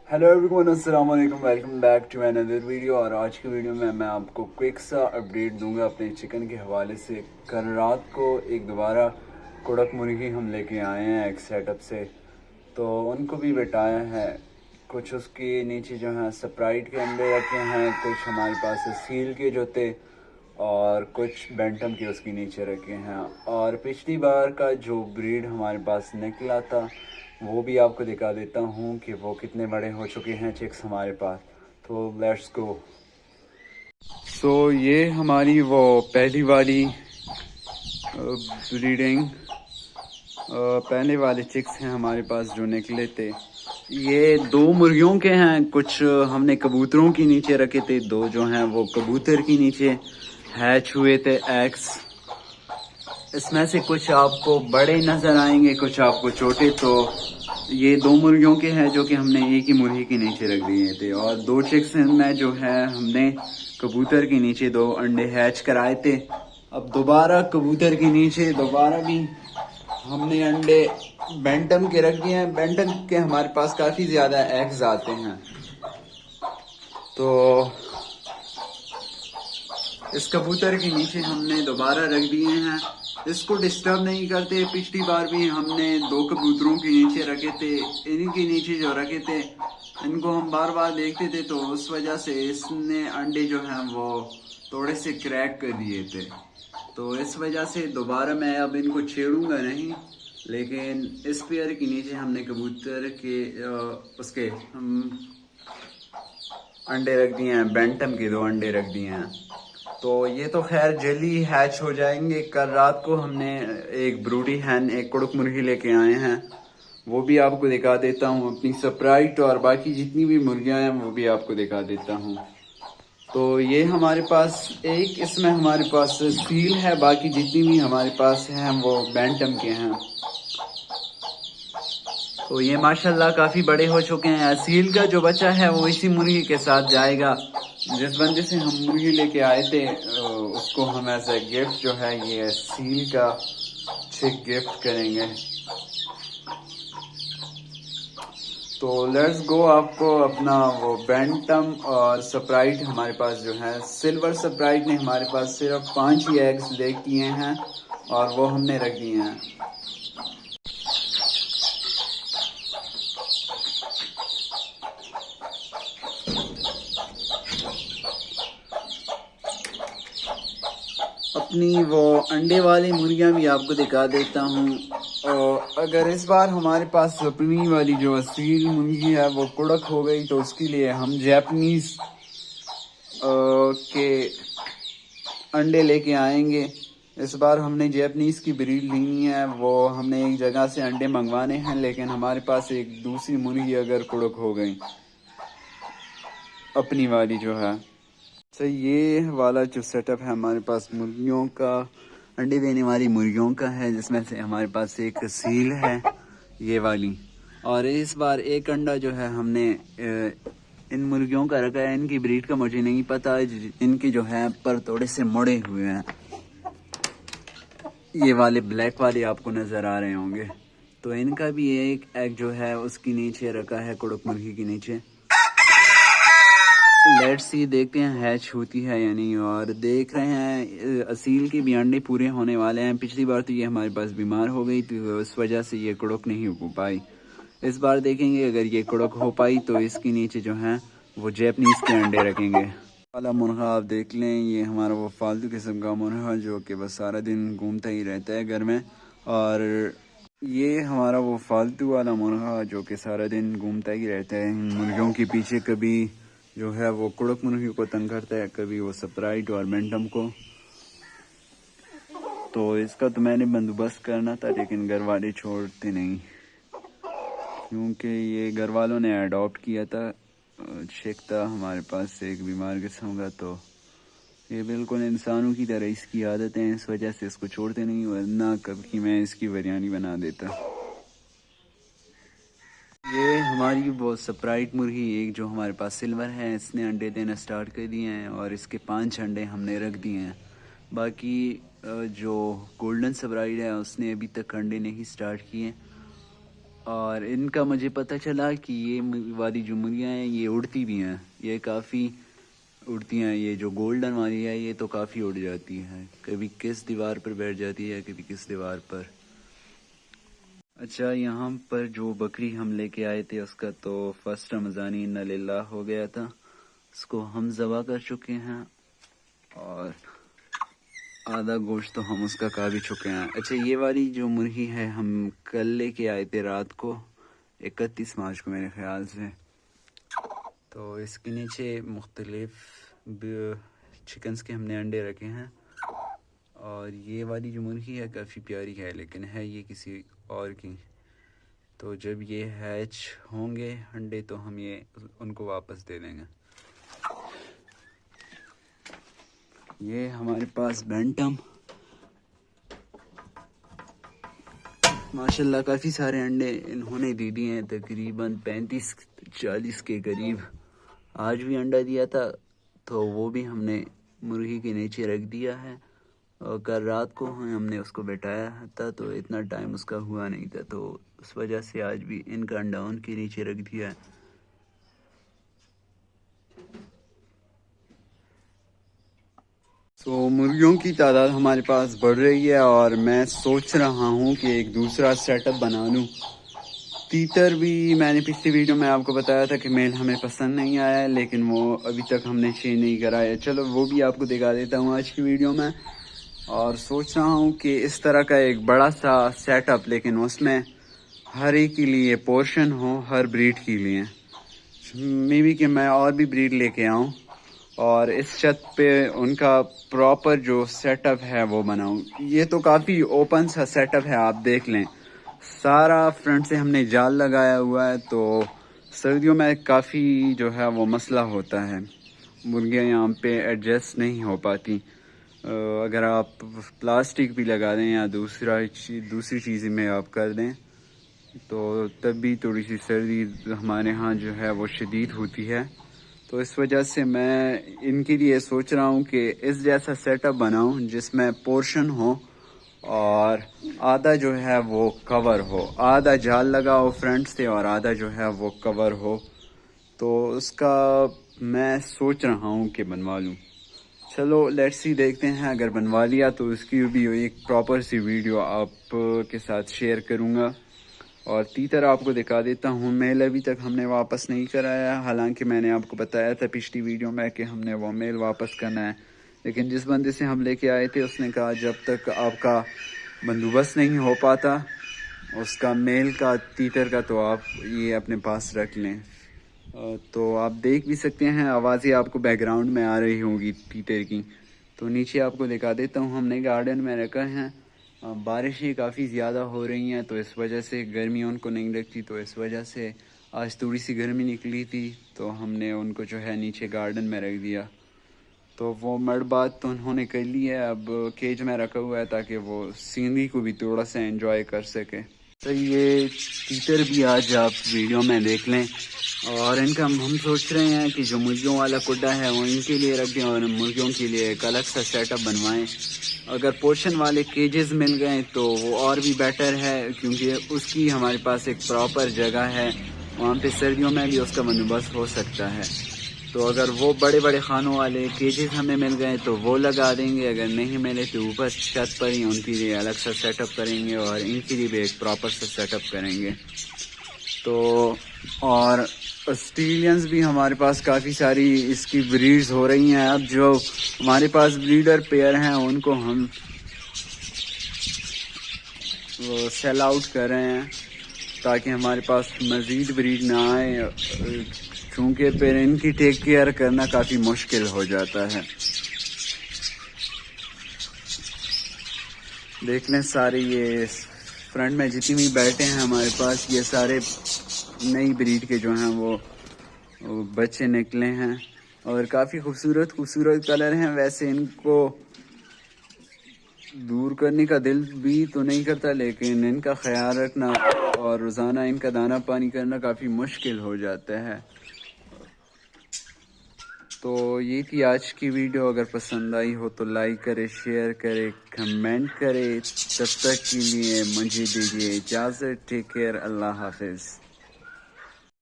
Hello everyone, अस्सलाम वालेकुम। Welcome back to another video. और आज की वीडियो में मैं आपको क्विक सा अपडेट दूंगा अपने चिकन के हवाले से। कल रात को एक दोबारा कड़क मुर्गी हम लेके आए हैं एक सेटअप से, तो उनको भी बिठाया है। कुछ उसके नीचे जो है स्प्राइट के अंडे रखे हैं, कुछ हमारे पास सील के जो थे, और कुछ बैंटम के उसके नीचे रखे हैं। और पिछली बार का जो ब्रीड हमारे पास निकला था वो भी आपको दिखा देता हूँ कि वो कितने बड़े हो चुके हैं चिक्स हमारे पास। तो लेट्स गो। ये हमारी वो पहली वाली ब्रीडिंग पहले वाले चिक्स हैं हमारे पास जो निकले थे। ये दो मुर्गियों के हैं, कुछ हमने कबूतरों के नीचे रखे थे, दो जो हैं वो कबूतर के नीचे हैच हुए थे एग्स। इसमें से कुछ आपको बड़े नज़र आएंगे, कुछ आपको छोटे। तो ये दो मुर्गियों के हैं जो कि हमने एक ही मुर्गी के नीचे रख दिए थे, और दो चिक्स में जो है हमने कबूतर के नीचे दो अंडे हैच कराए थे। अब दोबारा कबूतर के नीचे दोबारा भी हमने अंडे बैंटम के रख दिए हैं। बैंटम के हमारे पास काफ़ी ज़्यादा एग्स आते हैं, तो इस कबूतर के नीचे हमने दोबारा रख दिए हैं। इसको डिस्टर्ब नहीं करते। पिछली बार भी हमने दो कबूतरों के नीचे रखे थे, इनके नीचे जो रखे थे इनको हम बार बार देखते थे, तो उस वजह से इसने अंडे जो हैं वो थोड़े से क्रैक कर दिए थे। तो इस वजह से दोबारा मैं अब इनको छेड़ूंगा नहीं, लेकिन इस पेयर के नीचे हमने कबूतर के उसके हम अंडे रख दिए हैं, बैंटम के दो अंडे रख दिए हैं। तो ये तो खैर जल्दी हैच हो जाएंगे। कल रात को हमने एक ब्रूडी हैन, एक कुड़क मुर्गी लेके आए हैं, वो भी आपको दिखा देता हूँ। अपनी स्प्राइट और बाकी जितनी भी मुर्गियाँ हैं वो भी आपको दिखा देता हूँ। तो ये हमारे पास एक इसमें हमारे पास सील है, बाकी जितनी भी हमारे पास हैं वो बैंटम के हैं। तो ये माशाल्लाह काफ़ी बड़े हो चुके हैं। असील का जो बच्चा है वो इसी मुर्गी के साथ जाएगा। जिस बंदे से हम मुर्गी लेके आए थे उसको हम एज ए गिफ्ट जो है ये असील का चिक गिफ्ट करेंगे। तो लेट्स गो। आपको अपना वो बैंटम और स्प्राइट हमारे पास जो है, सिल्वर स्प्राइट ने हमारे पास सिर्फ 5 ही एग्स ले किए हैं और वो हमने रख दिए हैं। अपनी वो अंडे वाली मुर्गियाँ भी आपको दिखा देता हूँ। और अगर इस बार हमारे पास अपनी वाली जो असील मुर्गी है वो कुड़क हो गई तो उसके लिए हम जैपनीज के अंडे लेके आएंगे। इस बार हमने जैपनीज की ब्रीड लेनी है, वो हमने एक जगह से अंडे मंगवाने हैं, लेकिन हमारे पास एक दूसरी मुर्गी अगर कुड़क हो गई अपनी वाली जो है। तो ये वाला जो सेटअप है हमारे पास मुर्गियों का, अंडे देने वाली मुर्गियों का है, जिसमें से हमारे पास एक सील है ये वाली। और इस बार एक अंडा जो है हमने इन मुर्गियों का रखा है। इनकी ब्रीड का मुझे नहीं पता, इनके जो है पर थोड़े से मुड़े हुए हैं। ये वाले ब्लैक वाले आपको नज़र आ रहे होंगे। तो इनका भी एक एग जो है उसके नीचे रखा है, कुड़क मुर्गी के नीचे। लेट्स सी, देखते हैं हैच होती है या नहीं। और देख रहे हैं असील के भी अंडे पूरे होने वाले हैं। पिछली बार तो ये हमारे पास बीमार हो गई तो उस वजह से ये कुड़क नहीं हो पाई। इस बार देखेंगे अगर ये कुड़क हो पाई तो इसके नीचे जो है वो जैपनीज के अंडे रखेंगे। वाला मुर्गा आप देख लें, ये हमारा वो फालतू किस्म का मुर्गा जो कि बस सारा दिन घूमता ही रहता है घर में। और ये हमारा वो फालतू वाला मुर्गा जो कि सारा दिन घूमता ही रहता है मुर्गियों के पीछे। कभी जो है वो कुड़क मुर्गी को तंग करता है, कभी वो स्प्राइट और बैंटम को। तो इसका तो मैंने बंदोबस्त करना था, लेकिन घर वाले छोड़ते नहीं, क्योंकि ये घर वालों ने अडॉप्ट किया था। शेखता हमारे पास एक बीमार किस्म का, तो ये बिल्कुल इंसानों की तरह इसकी आदत है, इस वजह से इसको छोड़ते नहीं, वरना कभी मैं इसकी बिरयानी बना देता। ये हमारी वो स्प्राइट मुर्गी एक जो हमारे पास सिल्वर है, इसने अंडे देना स्टार्ट कर दिए हैं और इसके 5 अंडे हमने रख दिए हैं। बाकी जो गोल्डन स्प्राइट है उसने अभी तक अंडे नहीं स्टार्ट किए। اور ان کا مجھے پتہ چلا کہ یہ والی جو مرغیاں ہیں یہ اڑتی بھی ہیں، یہ کافی اڑتی ہیں. یہ جو گولڈن والی ہے یہ تو کافی اڑ جاتی ہے، کبھی کس دیوار پر بیٹھ جاتی ہے کبھی کس دیوار پر. اچھا، یہاں پر جو بکری ہم لے کے آئے تھے اس کا تو فرسٹ رمضانی انا للہ ہو گیا تھا، اس کو ہم ذبح کر چکے ہیں اور آدھا گوشت تو ہم اس کا کھا بھی چکے ہیں. اچھا، یہ والی جو مرغی ہے ہم کل لے کے آئے تھے رات کو 31 مارچ کو میرے خیال سے. تو اس کے نیچے مختلف چکنز کے ہم نے انڈے رکھے ہیں. اور یہ والی جو مرغی ہے کافی پیاری ہے لیکن ہے یہ کسی اور کی. تو جب یہ ہیچ ہوں گے انڈے تو ہم ان کو واپس دے دیں گے. یہ ہمارے پاس بینٹم ماشاءاللہ کافی سارے انڈے انہوں نے دے دیے ہیں، تقریباً 35-40 کے قریب. آج بھی انڈا دیا تھا تو وہ بھی ہم نے مرغی کے نیچے رکھ دیا ہے، اور کل رات کو ہم نے اس کو بٹھایا تھا تو اتنا ٹائم اس کا ہوا نہیں تھا، تو اس وجہ سے آج بھی ان کا انڈا ان کے نیچے رکھ دیا ہے. تو مرغیوں کی تعداد ہمارے پاس بڑھ رہی ہے اور میں سوچ رہا ہوں کہ ایک دوسرا سیٹ اپ بنا لوں. تیتر بھی میں نے پچھلی ویڈیو میں آپ کو بتایا تھا کہ میل ہمیں پسند نہیں آیا، لیکن وہ ابھی تک ہم نے چینج نہیں کرایا. چلو وہ بھی آپ کو دکھا دیتا ہوں آج کی ویڈیو میں. اور سوچ رہا ہوں کہ اس طرح کا ایک بڑا سا سیٹ اپ، لیکن اس میں ہر ایک کے لیے پورشن ہو، ہر بریڈ کے لیے. مے بی کہ میں اور بھی بریڈ لے کے آؤں اور اس چھت پہ ان کا پراپر جو سیٹ اپ ہے وہ بناؤں. یہ تو کافی اوپن سا سیٹ اپ ہے، آپ دیکھ لیں. سارا فرنٹ سے ہم نے جال لگایا ہوا ہے، تو سردیوں میں کافی جو ہے وہ مسئلہ ہوتا ہے، مرغیاں یہاں پہ ایڈجسٹ نہیں ہو پاتی. اگر آپ پلاسٹک بھی لگا دیں یا دوسری چیزیں میں آپ کر دیں تو تب بھی تھوڑی سی سردی ہمارے ہاں جو ہے وہ شدید ہوتی ہے. تو اس وجہ سے میں ان کے لیے سوچ رہا ہوں کہ اس جیسا سیٹ اپ بناؤں جس میں پورشن ہو اور آدھا جو ہے وہ کور ہو، آدھا جال لگا ہو فرنٹ سے اور آدھا جو ہے وہ کور ہو. تو اس کا میں سوچ رہا ہوں کہ بنوا لوں. چلو لیٹس سی، دیکھتے ہیں. اگر بنوا لیا تو اس کی بھی ایک پراپر سی ویڈیو آپ کے ساتھ شیئر کروں گا. اور تیتر آپ کو دکھا دیتا ہوں. میل ابھی تک ہم نے واپس نہیں کرایا، حالانکہ میں نے آپ کو بتایا تھا پچھلی ویڈیو میں کہ ہم نے وہ میل واپس کرنا ہے. لیکن جس بندے سے ہم لے کے آئے تھے اس نے کہا جب تک آپ کا بندوبست نہیں ہو پاتا اس کا میل کا تیتر کا تو آپ یہ اپنے پاس رکھ لیں. تو آپ دیکھ بھی سکتے ہیں، آوازیں آپ کو بیک گراؤنڈ میں آ رہی ہوگی تیتر کی. تو نیچے آپ کو دکھا دیتا ہوں، ہم نے گارڈن میں رکھا ہے. بارشیں کافی زیادہ ہو رہی ہیں تو اس وجہ سے گرمی ان کو نہیں لگتی، تو اس وجہ سے آج تھوڑی سی گرمی نکلی تھی تو ہم نے ان کو جو ہے نیچے گارڈن میں رکھ دیا. تو وہ مڈ بات تو انہوں نے کر لی ہے، اب کیج میں رکھا ہوا ہے تاکہ وہ سینری کو بھی تھوڑا سا انجوائے کر سکے. تو یہ تیتر بھی آج آپ ویڈیو میں دیکھ لیں. اور ان کا ہم سوچ رہے ہیں کہ جو مرغیوں والا کڈا ہے وہ ان کے لیے رکھ دیں اور مرغیوں کے لیے ایک الگ سا سیٹ اپ بنوائیں. اگر پورشن والے کیجز مل گئے تو وہ اور بھی بیٹر ہے، کیونکہ اس کی ہمارے پاس ایک پراپر جگہ ہے، وہاں پہ سردیوں میں بھی اس کا بندوبست ہو سکتا ہے. تو اگر وہ بڑے بڑے خانوں والے کیجز ہمیں مل گئے تو وہ لگا دیں گے، اگر نہیں ملے تو اوپر چھت پر ہی ان کے لیے الگ سا سیٹ اپ کریں گے اور ان کے لیے بھی ایک پراپر سا سیٹ اپ کریں گے. تو اور آسٹریلینز بھی ہمارے پاس کافی ساری اس کی بریڈز ہو رہی ہیں. اب جو ہمارے پاس بریڈر پیئر ہیں ان کو ہم سیل آؤٹ کر رہے ہیں تاکہ ہمارے پاس مزید بریڈ نہ آئے، چونکہ پھر ان کی ٹیک کیئر کرنا کافی مشکل ہو جاتا ہے. دیکھ لیں سارے یہ فرنٹ میں جتنی بھی بیٹھے ہیں ہمارے پاس یہ سارے نئی بریڈ کے جو ہیں وہ بچے نکلے ہیں اور کافی خوبصورت کلر ہیں. ویسے ان کو دور کرنے کا دل بھی تو نہیں کرتا، لیکن ان کا خیال رکھنا اور روزانہ ان کا دانہ پانی کرنا کافی مشکل ہو جاتا ہے. تو یہ تھی آج کی ویڈیو. اگر پسند آئی ہو تو لائک کرے، شیئر کرے، کمنٹ کرے. تب تک کے لیے مجھے دیجیے اجازت. Take care. اللہ حافظ.